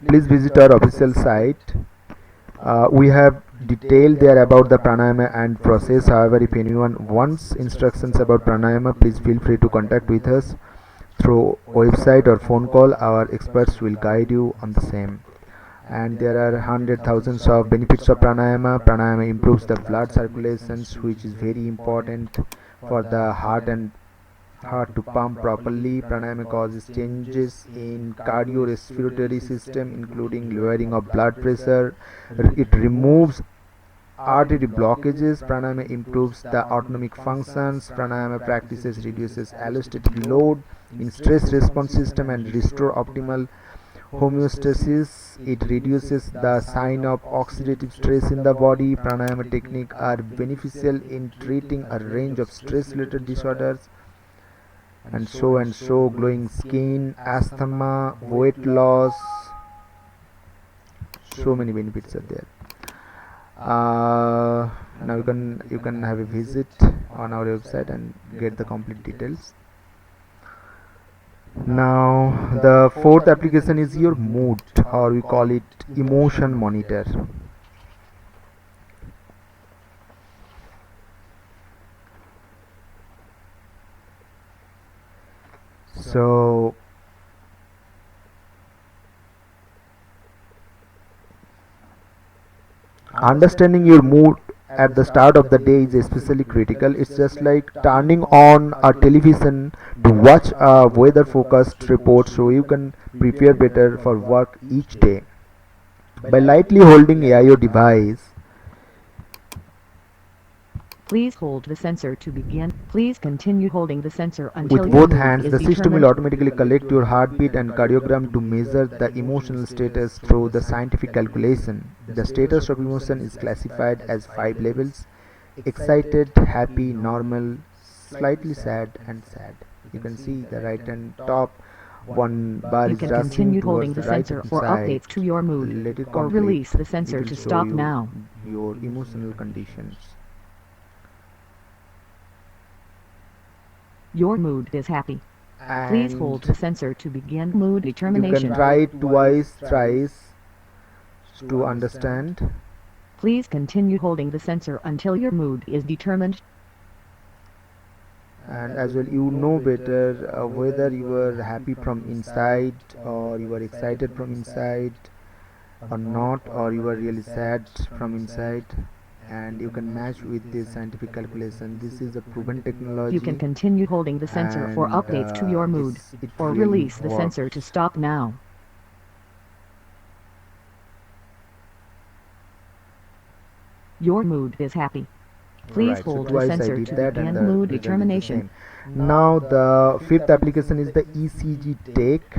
please visit our official site. We have detailed there about the pranayama and process. However, if anyone wants instructions about pranayama, please feel free to contact with us through website or phone call. Our experts will guide you on the same. And there are hundred thousands of benefits of pranayama. Pranayama improves the blood circulations, which is very important for the heart to pump properly. Pranayama causes changes in cardiorespiratory system, including lowering of blood pressure. It removes artery blockages. Pranayama improves the autonomic functions. Pranayama practices reduces allostatic load in stress response system and restore optimal homeostasis. It reduces the sign of oxidative stress in the body. Pranayama technique are beneficial in treating a range of stress related disorders and so glowing skin, asthma, weight loss, so many benefits are there. Now you can have a visit on our website and get the complete details. Now the fourth application is your mood, or we call it emotion monitor. So understanding your mood at the start of the day is especially critical. It's just like turning on a television to watch a weather focused report so you can prepare better for work each day. By lightly holding AIO device Please hold the sensor to begin. Please continue holding the sensor until with your both mood hands, is the system will determined. automatically collect your heartbeat and cardiogram to measure the emotional status through the scientific calculation. The status of emotion is classified as 5 levels: excited, happy, normal, slightly sad, and sad. You can see the right hand top one bar You is can rushing continue towards holding the the right sensor hand for side. updates to your mood, Let it or complete. release the It sensor will to show stop you now. your emotional conditions. Your mood is happy. Please hold the And sensor to begin mood you can determination. try it twice, thrice to understand. Please continue holding the sensor until your mood is determined. And as well, you know better whether you are happy from inside, or you are excited from inside or not, or you are really sad from inside. And you can match with this scientific calculation. This is a proven You can technology, continue holding the sensor for and updates to your mood, it or really release the sensor to works. stop now. Your mood is happy. Please Right, so hold the twice I sensor did to that and begin the mood result is the determination. same. Now the fifth application is the ECG take,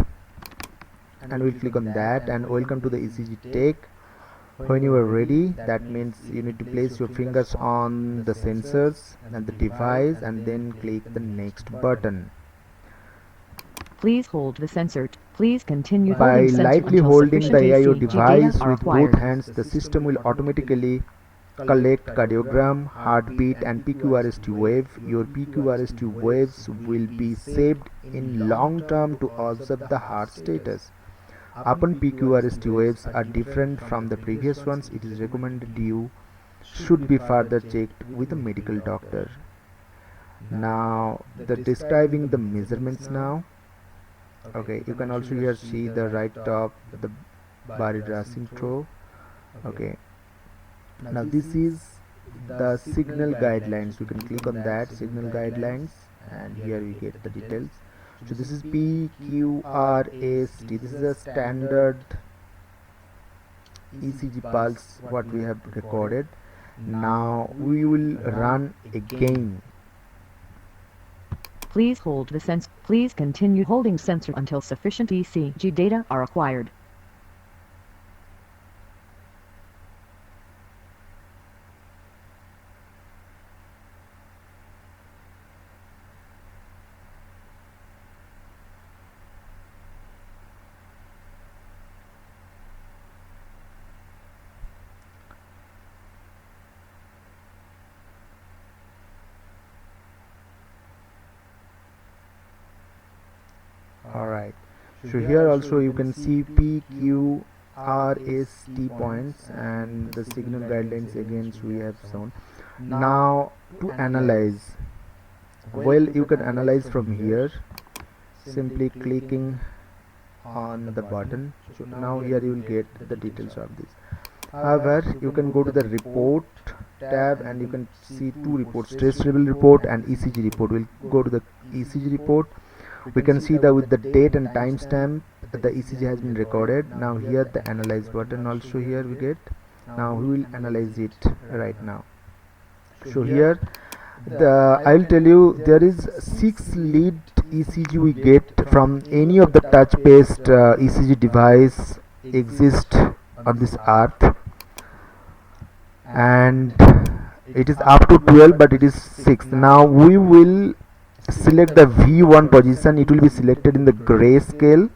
and we'll click on that. And welcome to the ECG take. When you are ready, that means you need to place your fingers on the sensors and the device and then click the next button. Please hold the sensor. Please continue By holding sensor lightly until holding the sufficient AIO ECG data device are with both acquired. hands, the system will automatically collect cardiogram, heartbeat, and PQRST wave. Your PQRST waves will be saved in long term to observe the heart status. Upon PQRST waves are different from the previous ones, it is recommended you should be further checked with a medical doctor. Now the describing the measurements now. Okay, you can also here see the right top the bar is rushing through. Okay, now this is the signal guidelines. You can click on that signal guidelines, and here you get the details. So this is PQRST. This is a standard ECG pulse what we have recorded. Now we will run again. Please hold the sensor. Please continue holding sensor until sufficient ECG data are acquired. Alright, so here also you can see PQRST RST points, and the signal guidelines again we have shown. Now to analyze, well, you can analyze from here simply clicking on the button. So now here you will get the details of this. However, you can go to the report tab and you can see two reports, stress level report and ECG report. We'll go to the ECG report. We can see that with the date and timestamp the ECG has been recorded. Now here the analyze button also here we get. Now we will analyze it right now. So here I'll tell you there is 6 lead ECG we get from any of the touch based ECG device exist on this earth, and it is up to 12 but it is 6. Now we will select the V1 position. It will be selected in the gray scale,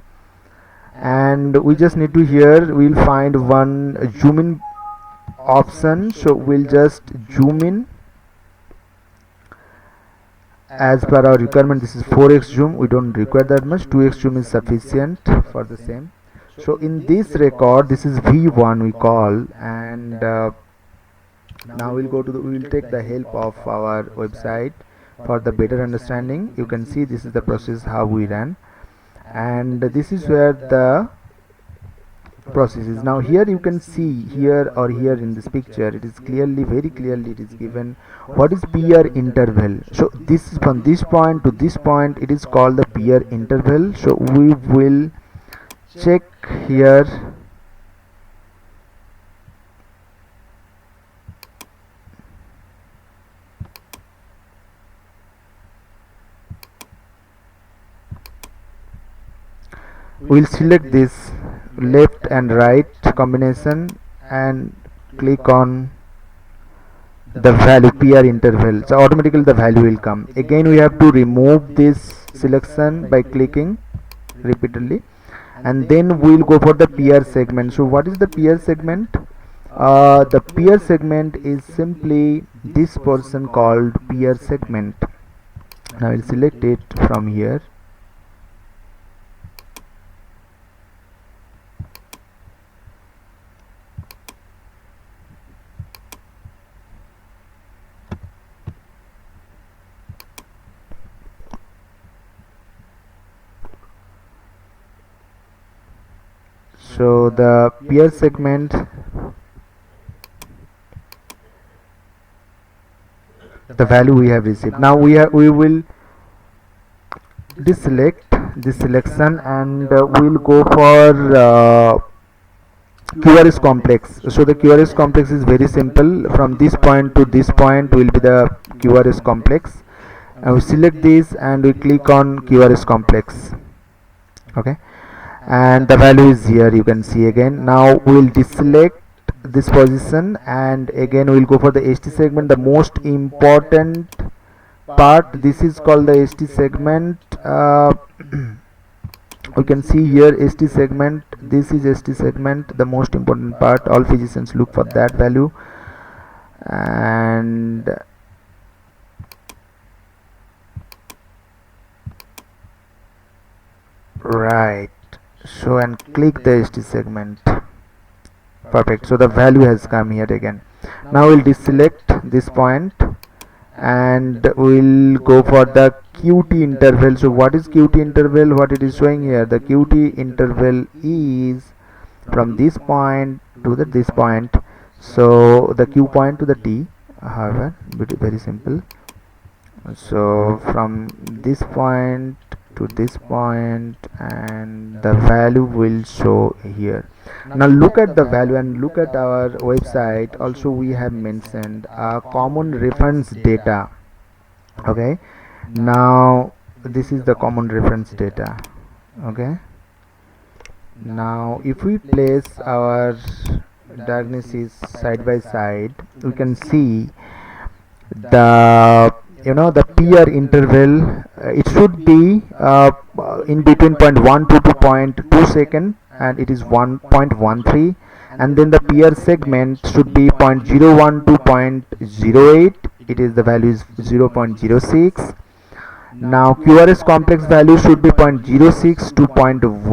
and we just need to here we'll find one zoom in option. So we'll just zoom in as per our requirement. This is 4x zoom, we don't require that much. 2x zoom is sufficient for the same. So in this record this is V1 we call, and now we'll go to we'll take the help of our website for the better understanding. You can see this is the process how we run, and this is where the process is. Now here you can see here or here in this picture it is clearly, very clearly it is given what is PR interval. So this is from this point to this point, it is called the PR interval. So we will check here. We'll select this left and right combination and click on the value PR interval. So automatically the value will come. Again we have to remove this selection by clicking repeatedly, and then we'll go for the PR segment. So what is the PR segment? The PR segment is simply this portion called PR segment. Now I'll select it from here. So the PR segment, the value we have received. Now we will deselect this selection, and we'll go for QRS complex. So the QRS complex is very simple. From this point to this point will be the QRS complex, and we select this and we click on QRS complex. Okay, and the value is here, you can see again. Now we'll deselect this position, and again we'll go for the ST segment, the most important part. This is called the ST segment. We can see here ST segment, this is ST segment, the most important part. All physicians look for that value, and right, so and click the ST segment. Perfect, so the value has come here again. Now we'll deselect this point and we'll go for the QT interval. So what is QT interval? What it is showing here, the QT interval is from this point to this point. So the Q point to the T, however, very simple. So from this point to this point, and the value will show here. Now look at the value and look at our website. Also we have mentioned common reference data. Okay, now this is the common reference data. Okay, now if we place our diagnosis side by side, we can see the the PR interval. It should be in between 0.1 to 2.2 second, and it is 1.13, and then the PR segment should be 0.01 to 0.08. it is the value is 0.06. Now QRS complex value should be 0.06 to 0.1.